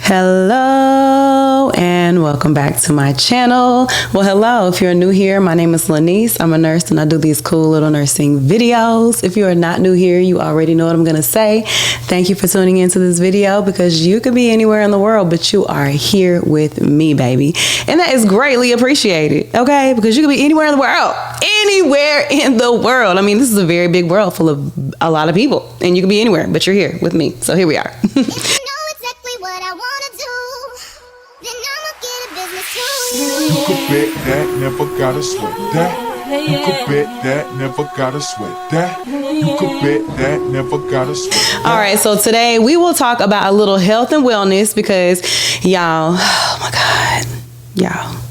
Hello and welcome back to my channel. Well, hello, if you're new here, my name is Lanice. I'm a nurse and I do these cool little nursing videos. If you are not new here, you already know what I'm gonna say. Thank you for tuning into this video because you could be anywhere in the world, but you are here with me, baby. And that is greatly appreciated, okay? Because you could be anywhere in the world. Anywhere in the world. I mean, this is a very big world full of a lot of people and you can be anywhere, but you're here with me. So here we are. What I wanna do, then I'ma get a business too. You could bet that, never gotta sweat that. You could bet that, never gotta sweat that. You could bet that, never gotta sweat that. All right, so today we will talk about a little health and wellness because y'all, oh my God, y'all.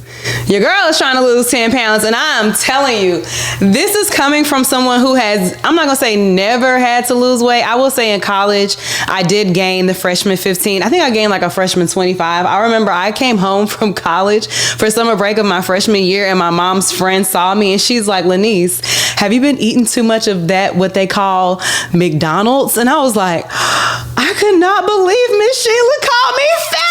Your girl is trying to lose 10 pounds and I'm telling you, this is coming from someone who has, I'm not gonna say never had to lose weight. I will say in college, I did gain the freshman 15. I think I gained like a freshman 25. I remember I came home from college for summer break of my freshman year and my mom's friend saw me and she's like, Lanice, have you been eating too much of that, what they call McDonald's? And I was like, I could not believe Miss Sheila called me fat.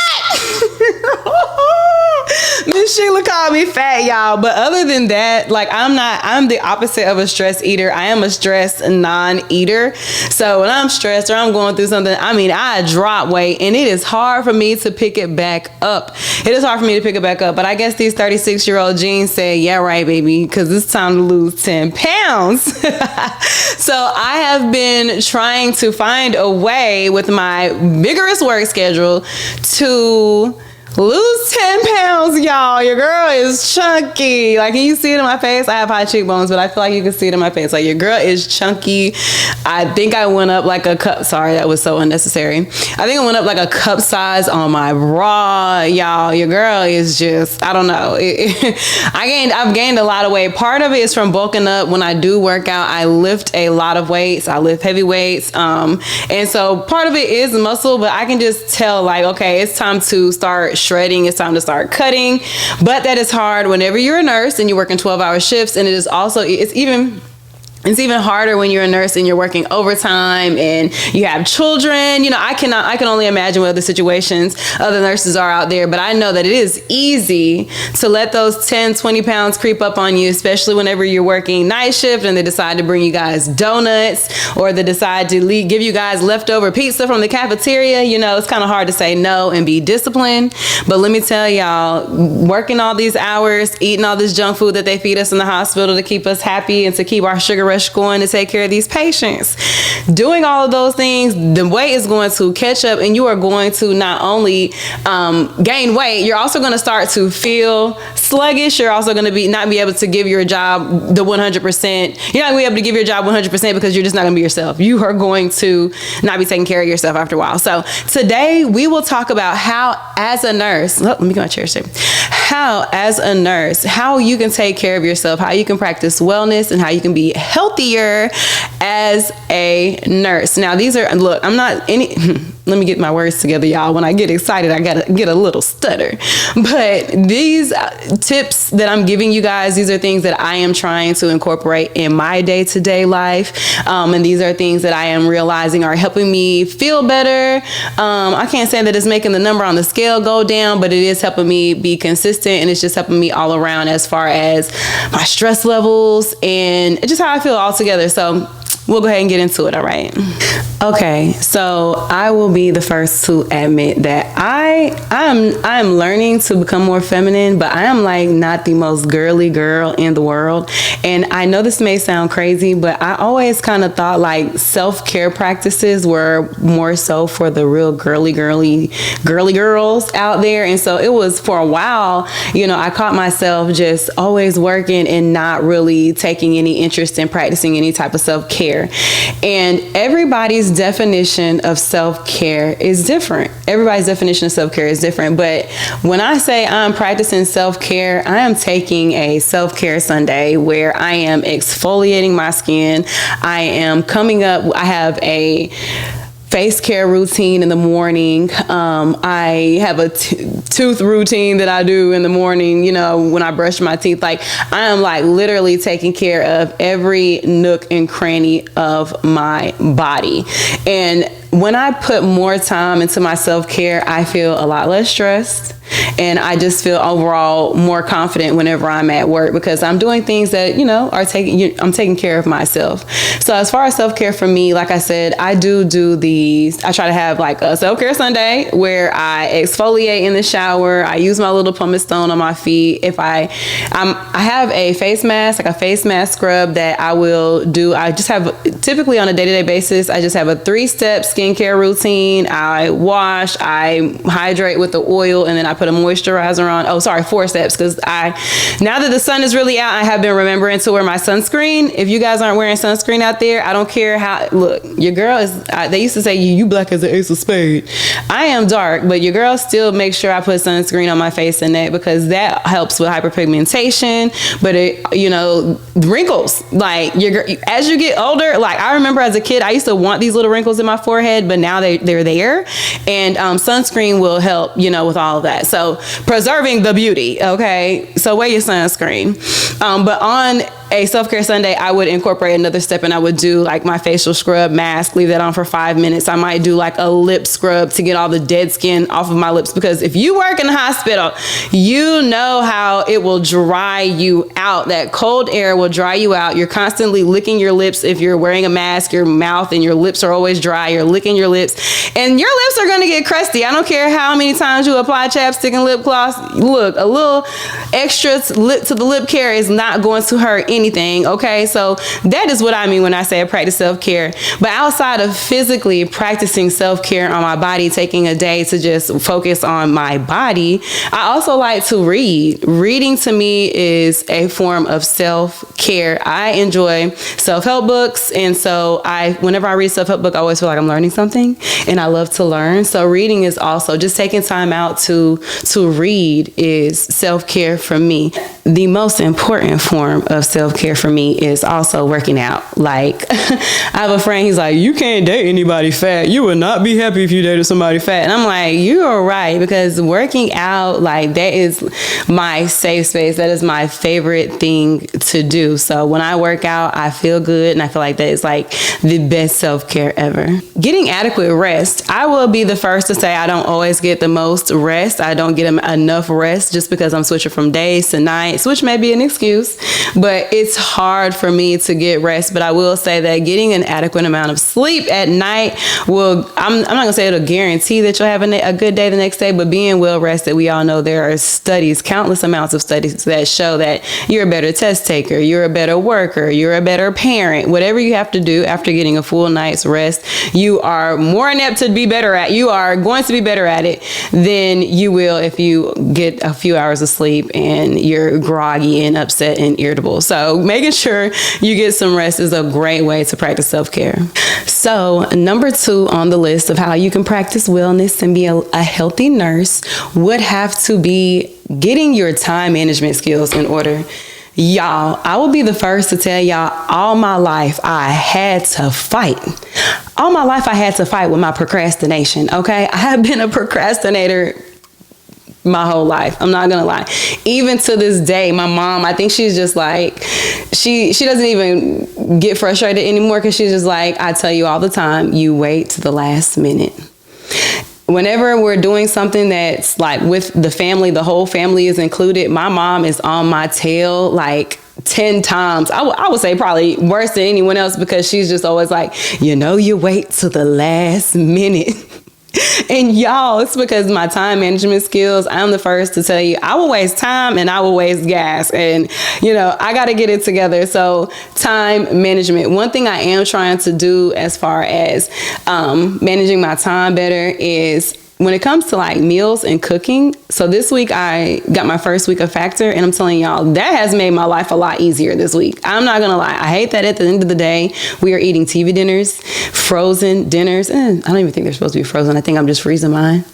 Miss Sheila called me fat, y'all. But other than that, like I'm the opposite of a stress eater. I am a stress non-eater. So when I'm stressed or I'm going through something, I mean, I drop weight and it is hard for me to pick it back up. It is hard for me to pick it back up. But I guess these 36-year-old jeans say, yeah, right, baby, because it's time to lose 10 pounds. So I have been trying to find a way with my vigorous work schedule to lose 10 pounds, y'all. Your girl is chunky. Like, can you see it in my face? I have high cheekbones, but I feel like you can see it in my face. Like, your girl is chunky. I think I went up like a cup. Sorry, that was so unnecessary. I think I went up like a cup size on my bra, y'all. Your girl is just, I don't know. I've gained a lot of weight. Part of it is from bulking up. When I do work out, I lift a lot of weights. I lift heavy weights. And so part of it is muscle, but I can just tell like, okay, it's time to start shredding. It's time to start cutting, but that is hard whenever you're a nurse and you're working 12-hour shifts. And it is also, it's even harder when you're a nurse and you're working overtime and you have children. You know, I can only imagine what other situations other nurses are out there, but I know that it is easy to let those 10, 20 pounds creep up on you, especially whenever you're working night shift and they decide to bring you guys donuts or they decide to give you guys leftover pizza from the cafeteria. You know, it's kind of hard to say no and be disciplined. But let me tell y'all, working all these hours, eating all this junk food that they feed us in the hospital to keep us happy and to keep our sugar rush going to take care of these patients. Doing all of those things, the weight is going to catch up and you are going to not only gain weight, you're also going to start to feel sluggish. You're also going to not be able to give your job the 100%. You're not going to be able to give your job 100% because you're just not going to be yourself. You are going to not be taking care of yourself after a while. So today we will talk about how as a nurse, let me get my chair straight. How as a nurse, how you can take care of yourself, how you can practice wellness and how you can be healthier as a nurse. Now these are, look, I'm not any, let me get my words together, y'all. When I get excited, I gotta get a little stutter. But these tips that I'm giving you guys, these are things that I am trying to incorporate in my day-to-day life. And these are things that I am realizing are helping me feel better. I can't say that it's making the number on the scale go down, but it is helping me be consistent and it's just helping me all around as far as my stress levels and just how I feel all together. So we'll go ahead and get into it, all right? Okay, so I will be the first to admit that I'm learning to become more feminine, but I am like not the most girly girl in the world. And I know this may sound crazy, but I always kind of thought like self-care practices were more so for the real girly girls out there. And so it was for a while, you know, I caught myself just always working and not really taking any interest in practicing any type of self-care. And everybody's definition of self-care is different. Everybody's definition of self-care is different. But when I say I'm practicing self-care, I am taking a self-care Sunday where I am exfoliating my skin. I am coming up, I have a face care routine in the morning. I have a tooth routine that I do in the morning, you know, when I brush my teeth. Like, I am like literally taking care of every nook and cranny of my body. And when I put more time into my self-care, I feel a lot less stressed. And I just feel overall more confident whenever I'm at work because I'm doing things that, I'm taking care of myself. So as far as self-care for me, like I said, I do these. I try to have like a self-care Sunday where I exfoliate in the shower. I use my little pumice stone on my feet. If I have a face mask, like a face mask scrub that I will do. I just have typically on a day-to-day basis, I just have a 3-step skincare routine. I wash, I hydrate with the oil, and then I put a moisturizer on. 4 steps, because now that the sun is really out, I have been remembering to wear my sunscreen. If you guys aren't wearing sunscreen out there, I don't care how, look, your girl is, they used to say you black as an ace of spade. I am dark, but your girl still makes sure I put sunscreen on my face and neck because that helps with hyperpigmentation, but wrinkles, like as you get older, like I remember as a kid, I used to want these little wrinkles in my forehead, but now they're there, and sunscreen will help, with all of that. So preserving the beauty. Okay. So wear your sunscreen. But on a self-care Sunday, I would incorporate another step and I would do like my facial scrub mask, leave that on for 5 minutes. I might do like a lip scrub to get all the dead skin off of my lips, because if you work in the hospital, you know how it will dry you out. That cold air will dry you out. You're constantly licking your lips. If you're wearing a mask, your mouth and your lips are always dry. You're licking your lips and your lips are going to get crusty. I don't care how many times you apply chapstick and lip gloss. Look, a little extra lip to the lip care is not going to hurt anything. Okay. So that is what I mean when I say I practice self-care. But outside of physically practicing self-care on my body, taking a day to just focus on my body, I also like to read. Reading to me is a form of self-care. I enjoy self-help books. And so whenever I read a self-help book, I always feel like I'm learning something and I love to learn. So reading is also just taking time out to read is self-care for me. The most important form of self-care for me is also working out. Like I have a friend, he's like, you can't date anybody fat. You would not be happy if you dated somebody fat. And I'm like, you are right, because working out, like that is my safe space. That is my favorite thing to do. So when I work out, I feel good and I feel like that is like the best self-care ever. Getting adequate rest. I will be the first to say I don't always get the most rest. I don't get enough rest just because I'm switching from days to nights, which may be an excuse, but it's hard for me to get rest. But I will say that getting an adequate amount of sleep at night I'm not gonna say it'll guarantee that you'll have a good day the next day, but being well rested, we all know there are studies, countless amounts of studies that show that you're a better test taker, you're a better worker, you're a better parent. Whatever you have to do after getting a full night's rest, you are more inept to be better at. You are going to be better at it than you will if you get a few hours of sleep and you're groggy and upset and irritable. So making sure you get some rest is a great way to practice self-care. So number 2 on the list of how you can practice wellness and be a healthy nurse would have to be getting your time management skills in order. Y'all, I will be the first to tell y'all, all my life I had to fight. All my life I had to fight with my procrastination, okay? I have been a procrastinator my whole life. I'm not gonna lie. Even to this day, my mom, I think she's just like, she doesn't even get frustrated anymore because she's just like, I tell you all the time, you wait to the last minute. Whenever we're doing something that's like with the family, the whole family is included, my mom is on my tail like 10 times. I would say probably worse than anyone else, because she's just always like, you wait till the last minute. And y'all, it's because my time management skills, I'm the first to tell you, I will waste time and I will waste gas. And, I got to get it together. So time management. One thing I am trying to do as far as managing my time better is when it comes to like meals and cooking. So this week I got my first week of Factor, and I'm telling y'all, that has made my life a lot easier this week. I'm not gonna lie. I hate that at the end of the day, we are eating TV dinners, frozen dinners. I don't even think they're supposed to be frozen. I think I'm just freezing mine.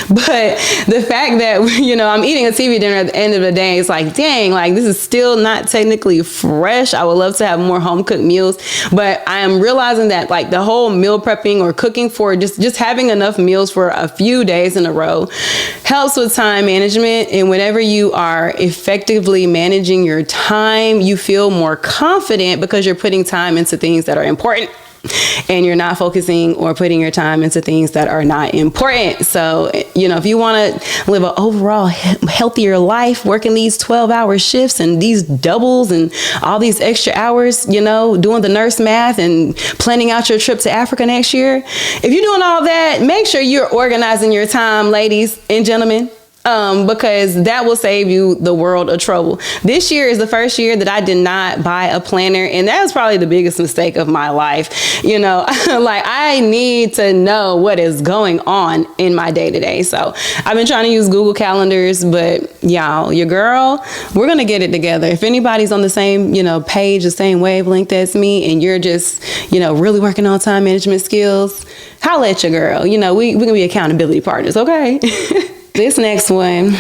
But the fact that, I'm eating a TV dinner at the end of the day, it's like, dang, like this is still not technically fresh. I would love to have more home cooked meals, but I am realizing that like the whole meal prepping or cooking for just having enough meals for a few days in a row helps with time management. And whenever you are effectively managing your time, you feel more confident because you're putting time into things that are important. and you're not focusing or putting your time into things that are not important. So, if you want to live an overall healthier life, working these 12-hour shifts and these doubles and all these extra hours, doing the nurse math and planning out your trip to Africa next year, if you're doing all that, make sure you're organizing your time, ladies and gentlemen. Because that will save you the world of trouble. This year is the first year that I did not buy a planner, and that was probably the biggest mistake of my life. Like, I need to know what is going on in my day to day. So I've been trying to use Google Calendars, but y'all, your girl, we're going to get it together. If anybody's on the same, page, the same wavelength as me, and you're just, really working on time management skills, holla at your girl. We can be accountability partners. Okay. This next one,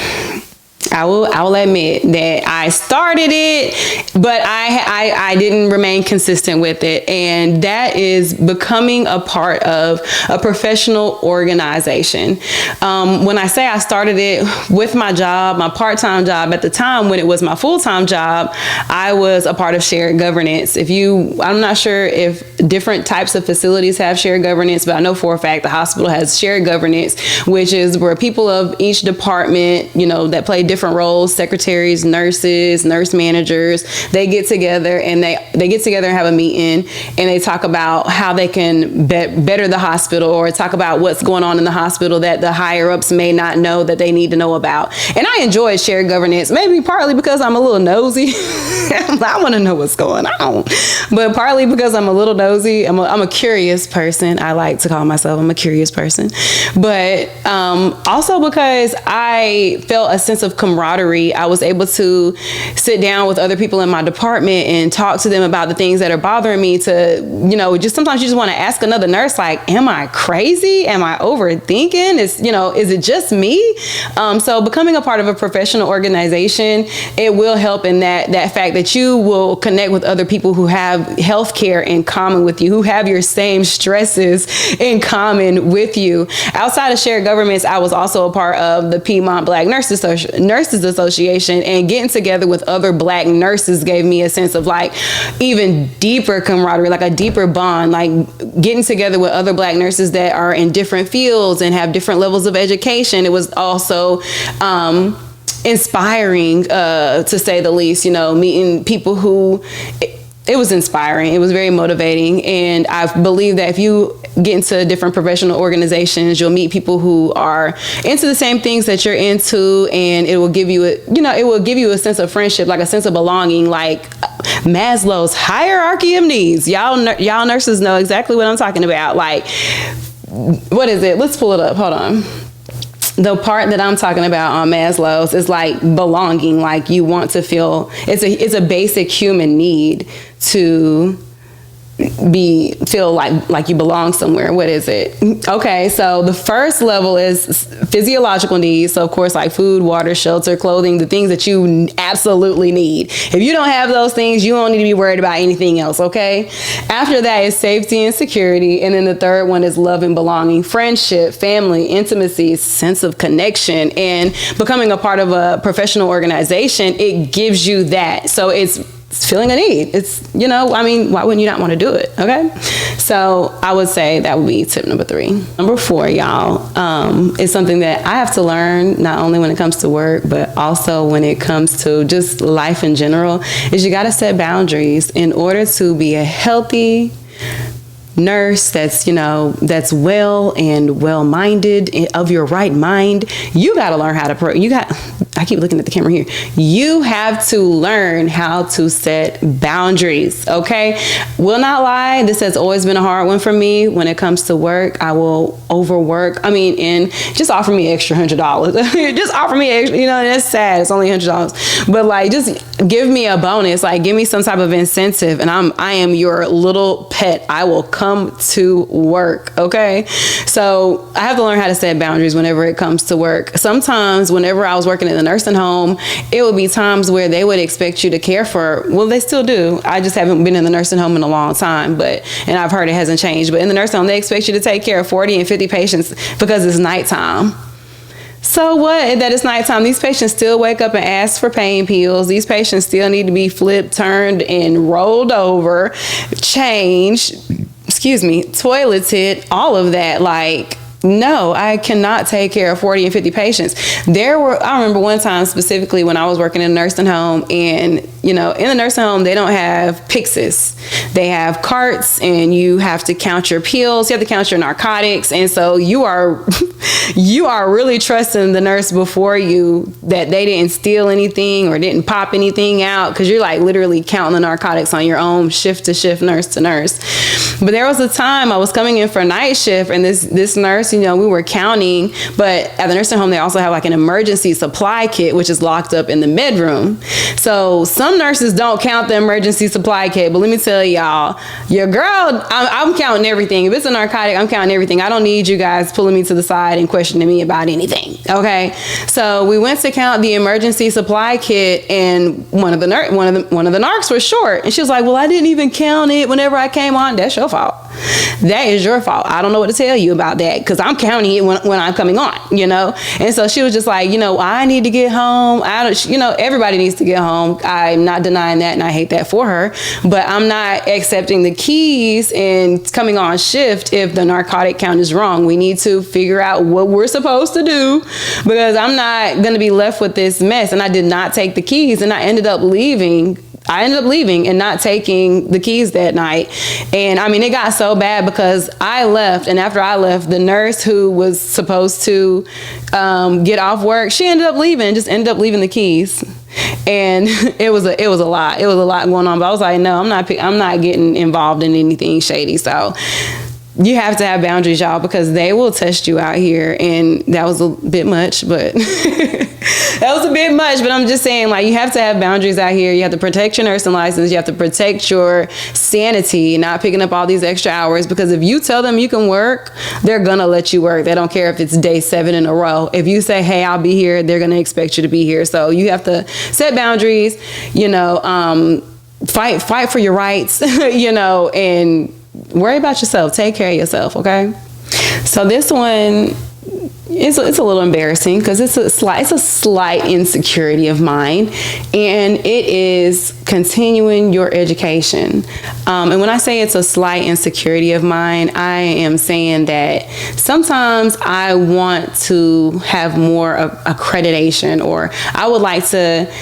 I will admit that I started it, but I didn't remain consistent with it. And that is becoming a part of a professional organization. When I say I started it with my job, my part-time job, at the time when it was my full-time job, I was a part of shared governance. I'm not sure if different types of facilities have shared governance, but I know for a fact the hospital has shared governance, which is where people of each department, that play different roles, secretaries, nurses, nurse managers, they get together and they get together and have a meeting, and they talk about how they can better the hospital, or talk about what's going on in the hospital that the higher ups may not know that they need to know about. And I enjoy shared governance, maybe partly because I'm a little nosy. I want to know what's going on, but partly because I'm a little nosy. I'm a curious person. I like to call myself, I'm a curious person, but also because I felt a sense of camaraderie. I was able to sit down with other people in my department and talk to them about the things that are bothering me, to, just sometimes you just want to ask another nurse, like, am I crazy? Am I overthinking? Is it just me? So becoming a part of a professional organization, it will help in that fact that you will connect with other people who have healthcare in common with you, who have your same stresses in common with you. Outside of shared governments, I was also a part of the Piedmont Black Nurses Association, and getting together with other Black nurses gave me a sense of like even deeper camaraderie, like a deeper bond, like getting together with other Black nurses that are in different fields and have different levels of education. It was also inspiring, to say the least, meeting people who it was inspiring. It was very motivating. And I believe that if you get into different professional organizations, you'll meet people who are into the same things that you're into, and it will give you a sense of friendship, like a sense of belonging, like Maslow's hierarchy of needs. Y'all nurses know exactly what I'm talking about. Like, what is it? Let's pull it up. Hold on. The part that I'm talking about on Maslow's is like belonging. Like, you want to feel, it's a basic human need to feel like you belong somewhere. What is it? Okay, so the first level is physiological needs. So of course, like food, water, shelter, clothing, the things that you absolutely need. If you don't have those things, you don't need to be worried about anything else. Okay. After that is safety and security. And then the third one is love and belonging, friendship, family, intimacy, sense of connection. And becoming a part of a professional organization, it gives you that. So it's feeling a need. It's, why wouldn't you not want to do it? Okay. So I would say that would be tip number 3. Number 4, y'all, is something that I have to learn, not only when it comes to work, but also when it comes to just life in general, is you got to set boundaries in order to be a healthy nurse that's well and well-minded, of your right mind. You got to learn how to I keep looking at the camera here. You have to learn how to set boundaries. Okay. Will not lie. This has always been a hard one for me when it comes to work. I will overwork. And just offer me extra $100. Just offer me extra, that's sad. It's only $100, but like, just give me a bonus. Like, give me some type of incentive. And I am your little pet. I will come to work. Okay. So I have to learn how to set boundaries whenever it comes to work. Sometimes whenever I was working in the nursing home, it would be times where they would expect you to care for, well, they still do. I just haven't been in the nursing home in a long time, and I've heard it hasn't changed, but in the nursing home, they expect you to take care of 40 and 50 patients because it's nighttime. So what? That it's nighttime. These patients still wake up and ask for pain pills. These patients still need to be flipped, turned, and rolled over, changed. toileted, all of that. Like, no, I cannot take care of 40 and 50 patients. I remember one time specifically when I was working in a nursing home, and, in the nursing home, they don't have Pyxis. They have carts, and you have to count your pills. You have to count your narcotics. And so you are really trusting the nurse before you that they didn't steal anything or didn't pop anything out, because you're like literally counting the narcotics on your own, shift to shift, nurse to nurse. But there was a time I was coming in for night shift, and this nurse, we were counting, but at the nursing home, they also have like an emergency supply kit, which is locked up in the med room. So some nurses don't count the emergency supply kit, but let me tell y'all, your girl, I'm counting everything. If it's a narcotic, I'm counting everything. I don't need you guys pulling me to the side and questioning me about anything. Okay. So we went to count the emergency supply kit, and one of the narcs was short, and she was like, well, I didn't even count it whenever I came on. That's your fault. That is your fault. I don't know what to tell you about that, because I'm counting it when I'm coming on, And so she was just like, I need to get home. Everybody needs to get home. I'm not denying that, and I hate that for her. But I'm not accepting the keys and coming on shift if the narcotic count is wrong. We need to figure out what we're supposed to do, because I'm not going to be left with this mess. And I did not take the keys, and I ended up leaving and not taking the keys that night. And it got so bad because I left, and after I left, the nurse who was supposed to get off work, she ended up leaving the keys. And it was a lot. It was a lot going on. But I was like, no, I'm not getting involved in anything shady. So you have to have boundaries, y'all, because they will test you out here. And that was a bit much, but I'm just saying, like, you have to have boundaries out here. You have to protect your nursing license. You have to protect your sanity, not picking up all these extra hours, because if you tell them you can work, they're going to let you work. They don't care if it's day 7 in a row. If you say, hey, I'll be here, they're going to expect you to be here. So you have to set boundaries, fight for your rights, and worry about yourself. Take care of yourself, okay? So this one, it's a little embarrassing because it's a slight insecurity of mine, and it is continuing your education. And when I say it's a slight insecurity of mine, I am saying that sometimes I want to have more accreditation, or I would like to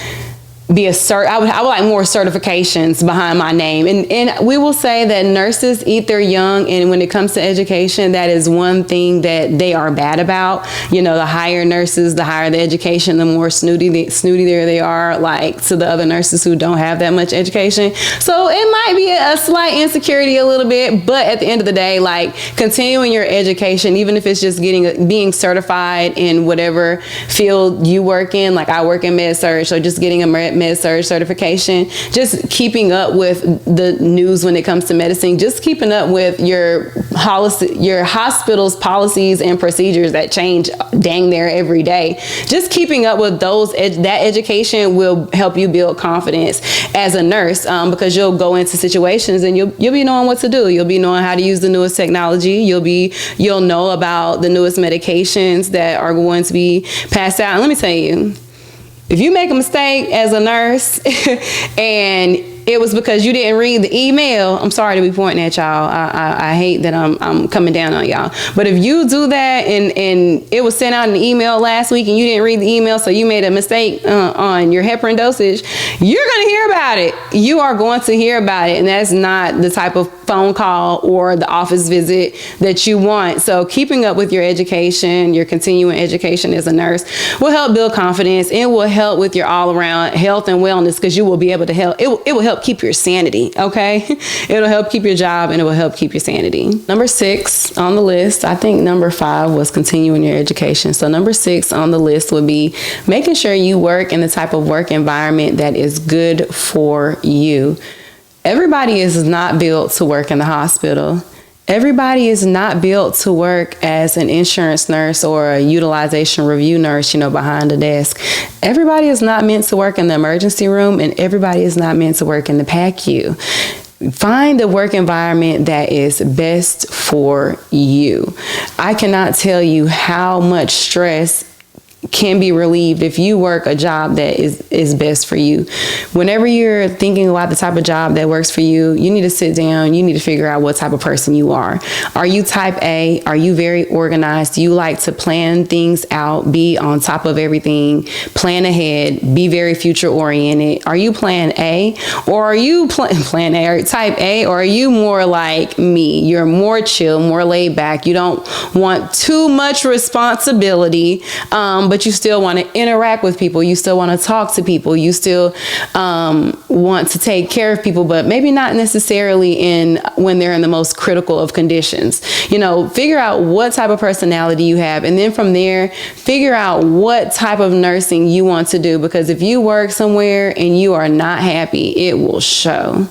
I would like more certifications behind my name. And we will say that nurses eat their young, and when it comes to education, that is one thing that they are bad about. The higher nurses, the higher the education, the more snooty they are, like, to the other nurses who don't have that much education. So it might be a slight insecurity a little bit, but at the end of the day, like, continuing your education, even if it's just being certified in whatever field you work in, like I work in med surg, so just getting a med surg certification, just keeping up with the news when it comes to medicine, just keeping up with your hospital's policies and procedures that change dang near every day. Just keeping up with that education will help you build confidence as a nurse, because you'll go into situations and you'll be knowing what to do. You'll be knowing how to use the newest technology. You'll know about the newest medications that are going to be passed out. And let me tell you, if you make a mistake as a nurse and it was because you didn't read the email, I'm sorry to be pointing at y'all. I hate that I'm coming down on y'all. But if you do that and it was sent out in an email last week and you didn't read the email, so you made a mistake on your heparin dosage, you're going to hear about it. You are going to hear about it. And that's not the type of phone call or the office visit that you want. So keeping up with your education, your continuing education as a nurse, will help build confidence. It will help with your all around health and wellness, because you will be able to help. It will help keep your sanity, okay? It'll help keep your job, and it will help keep your sanity. Number 6 on the list, I think number 5 was continuing your education. So number 6 on the list would be making sure you work in the type of work environment that is good for you. Everybody is not built to work in the hospital. Everybody is not built to work as an insurance nurse or a utilization review nurse, behind the desk. Everybody is not meant to work in the emergency room, and everybody is not meant to work in the PACU. Find the work environment that is best for you. I cannot tell you how much stress can be relieved if you work a job that is best for you. Whenever you're thinking about the type of job that works for you, you need to sit down. You need to figure out what type of person you are. Are you type A? Are you very organized? Do you like to plan things out, be on top of everything, plan ahead, be very future oriented? Are you plan A, or are you plan A or type A, or are you more like me? You're more chill, more laid back. You don't want too much responsibility, but you still want to interact with people. You still want to talk to people. You still want to take care of people, but maybe not necessarily when they're in the most critical of conditions. Figure out what type of personality you have, and then from there, figure out what type of nursing you want to do. Because if you work somewhere and you are not happy, it will show.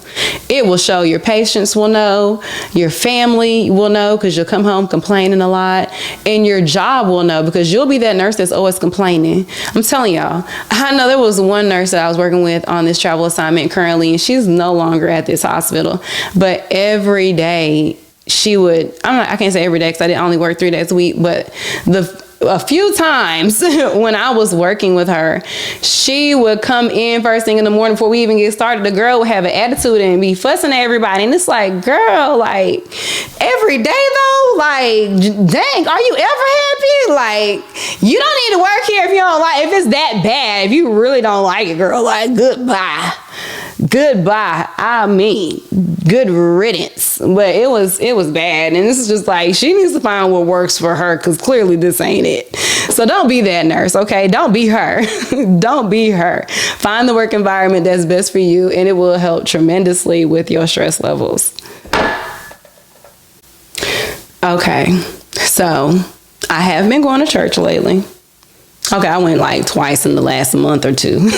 It will show. Your patients will know. Your family will know, because you'll come home complaining a lot, and your job will know, because you'll be that nurse that's always complaining. I'm telling y'all, I know there was one nurse that I was working with on this travel assignment currently, and she's no longer at this hospital, but every day she would, I can't say every day because I didn't only work 3 days a week, but a few times when I was working with her, she would come in first thing in the morning before we even get started. The girl would have an attitude and be fussing at everybody. And it's like, girl, like every day though, like, dang, are you ever happy? Like, you don't need to work here if you don't like, if it's that bad, if you really don't like it, girl, like goodbye. I mean, good riddance. But it was bad. And this is just like, she needs to find what works for her, because clearly this ain't it. So don't be that nurse, okay? Don't be her. Don't be her. Find the work environment that's best for you, and it will help tremendously with your stress levels. Okay, so I have been going to church lately. Okay, I went like twice in the last month or two.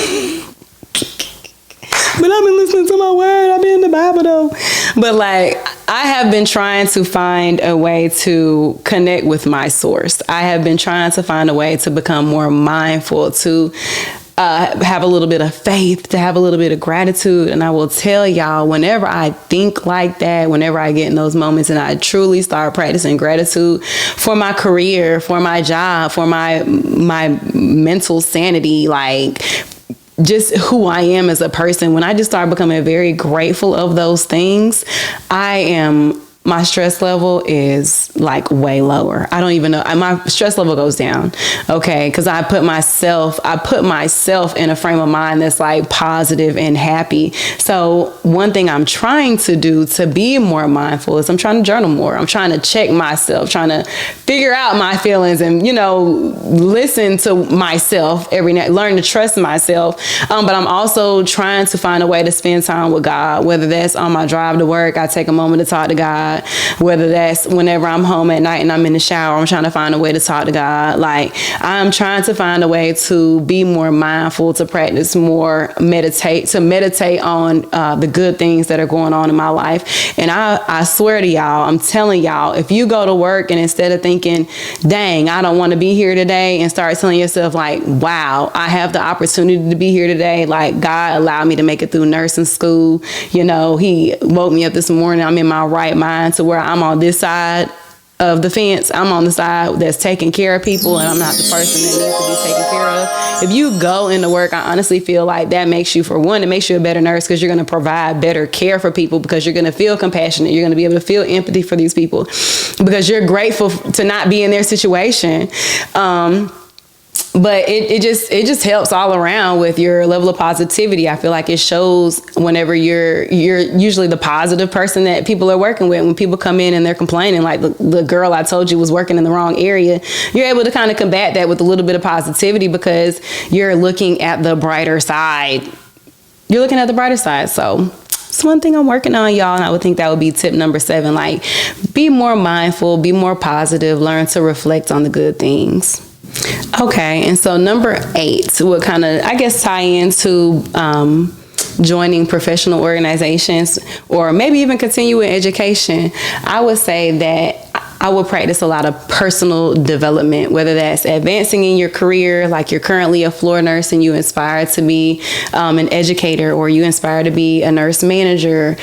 But I've been listening to my word. I've been in the Bible though. But like, I have been trying to find a way to connect with my source. I have been trying to find a way to become more mindful, to have a little bit of faith, to have a little bit of gratitude. And I will tell y'all, whenever I think like that, whenever I get in those moments and I truly start practicing gratitude for my career, for my job, for my mental sanity, like just who I am as a person, when I just start becoming very grateful of those things, my stress level is like way lower. I don't even know. My stress level goes down. Okay. Cause I put myself in a frame of mind that's like positive and happy. So one thing I'm trying to do to be more mindful is I'm trying to journal more. I'm trying to check myself, trying to figure out my feelings and, listen to myself every night, learn to trust myself. But I'm also trying to find a way to spend time with God, whether that's on my drive to work, I take a moment to talk to God. Whether that's whenever I'm home at night and I'm in the shower, I'm trying to find a way to talk to God. Like, I'm trying to find a way to be more mindful, to practice more, meditate on the good things that are going on in my life. And I swear to y'all, I'm telling y'all, if you go to work and instead of thinking, dang, I don't want to be here today, and start telling yourself like, wow, I have the opportunity to be here today. Like, God allowed me to make it through nursing school. He woke me up this morning. I'm in my right mind, to where I'm on this side of the fence. I'm on the side that's taking care of people, and I'm not the person that needs to be taken care of. If you go into work, I honestly feel like that makes you, for one, it makes you a better nurse, because you're going to provide better care for people, because you're going to feel compassionate. You're going to be able to feel empathy for these people, because you're grateful to not be in their situation. But it just helps all around with your level of positivity. I feel like it shows whenever you're usually the positive person that people are working with. When people come in and they're complaining, like the girl I told you was working in the wrong area, you're able to kind of combat that with a little bit of positivity, because you're looking at the brighter side. You're looking at the brighter side. So it's one thing I'm working on, y'all. And I would think that would be tip number 7. Like, be more mindful, be more positive, learn to reflect on the good things. Okay, and so number 8 would kind of, I guess, tie into joining professional organizations, or maybe even continuing education. I would say that I would practice a lot of personal development, whether that's advancing in your career, like you're currently a floor nurse and you aspire to be an educator, or you aspire to be a nurse manager.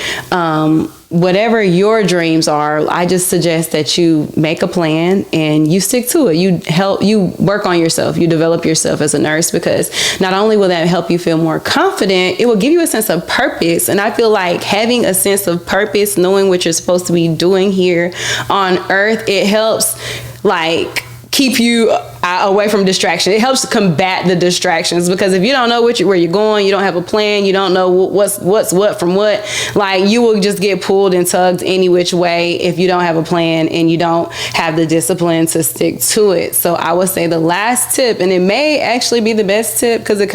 whatever your dreams are, I just suggest that you make a plan and you stick to it. You work on yourself, you develop yourself as a nurse, because not only will that help you feel more confident, it will give you a sense of purpose. And I feel like having a sense of purpose, knowing what you're supposed to be doing here on earth, it helps like keep you away from distraction. It helps combat the distractions, because if you don't know where you're going, you don't have a plan, you don't know what's what from what, like you will just get pulled and tugged any which way if you don't have a plan and you don't have the discipline to stick to it. So I would say the last tip, and it may actually be the best tip, because it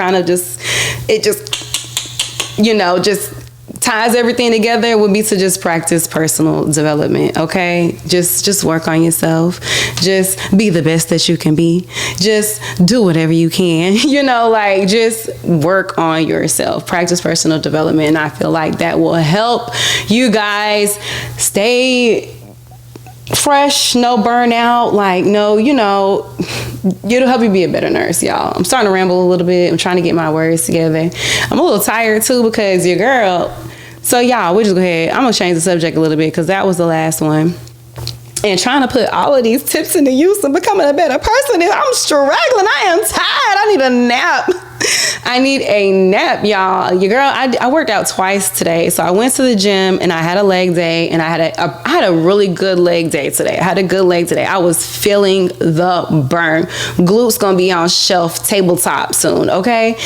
just ties everything together, would be to just practice personal development. Okay, just work on yourself, just be the best that you can be, just do whatever you can, like just work on yourself, practice personal development. And I feel like that will help you guys stay fresh, no burnout, it'll help you be a better nurse, y'all. I'm starting to ramble a little bit. I'm trying to get my words together. I'm a little tired too, because your girl. So y'all, we'll just go ahead. I'm gonna change the subject a little bit, because that was the last one. And trying to put all of these tips into use and becoming a better person, I'm struggling. I am tired. I need a nap. I need a nap, y'all. Your girl, I worked out twice today. So I went to the gym and I had a leg day, and I had a really good leg day today. I was feeling the burn. Glutes gonna be on shelf tabletop soon, okay?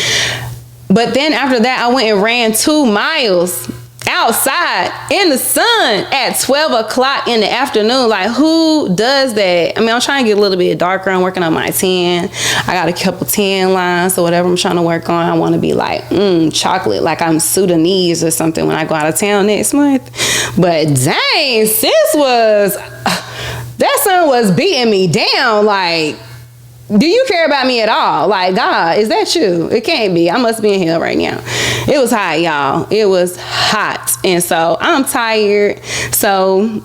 But then after that, I went and ran 2 miles outside in the sun at 12 o'clock in the afternoon. Like, who does that? I mean, I'm trying to get a little bit darker. I'm working on my tan. I got a couple tan lines, so whatever I'm trying to work on, I want to be like chocolate, like I'm Sudanese or something when I go out of town next month. But dang, that sun was beating me down. Like, do you care about me at all? Like, God, is that you? It can't be. I must be in hell right now. It was hot, y'all. It was hot. And so I'm tired. So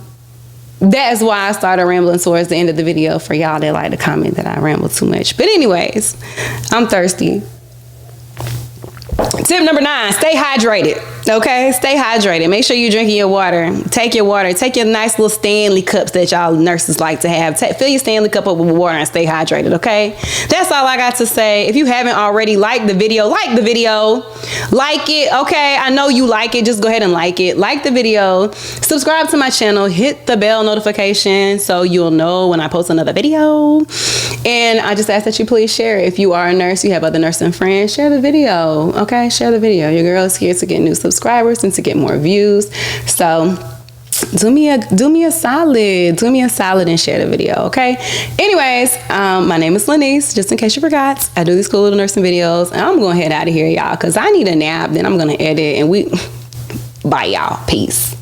that's why I started rambling towards the end of the video, for y'all that like to comment that I ramble too much. But anyways, I'm thirsty. Tip number 9, stay hydrated. Okay, stay hydrated. Make sure you're drinking your water. Take your water. Take your nice little Stanley cups that y'all nurses like to have. Fill your Stanley cup up with water and stay hydrated, okay? That's all I got to say. If you haven't already, like the video. Like it, okay? I know you like it. Just go ahead and like it. Like the video. Subscribe to my channel. Hit the bell notification so you'll know when I post another video. And I just ask that you please share it. If you are a nurse, you have other nursing friends, share the video, okay? Share the video. Your girl is here to get new subscribers and to get more views. So do me a solid and share the video, okay? Anyways, my name is Lanice, just in case you forgot. I do these cool little nursing videos, and I'm going to head out of here, y'all, because I need a nap. Then I'm going to edit, and bye, y'all. Peace.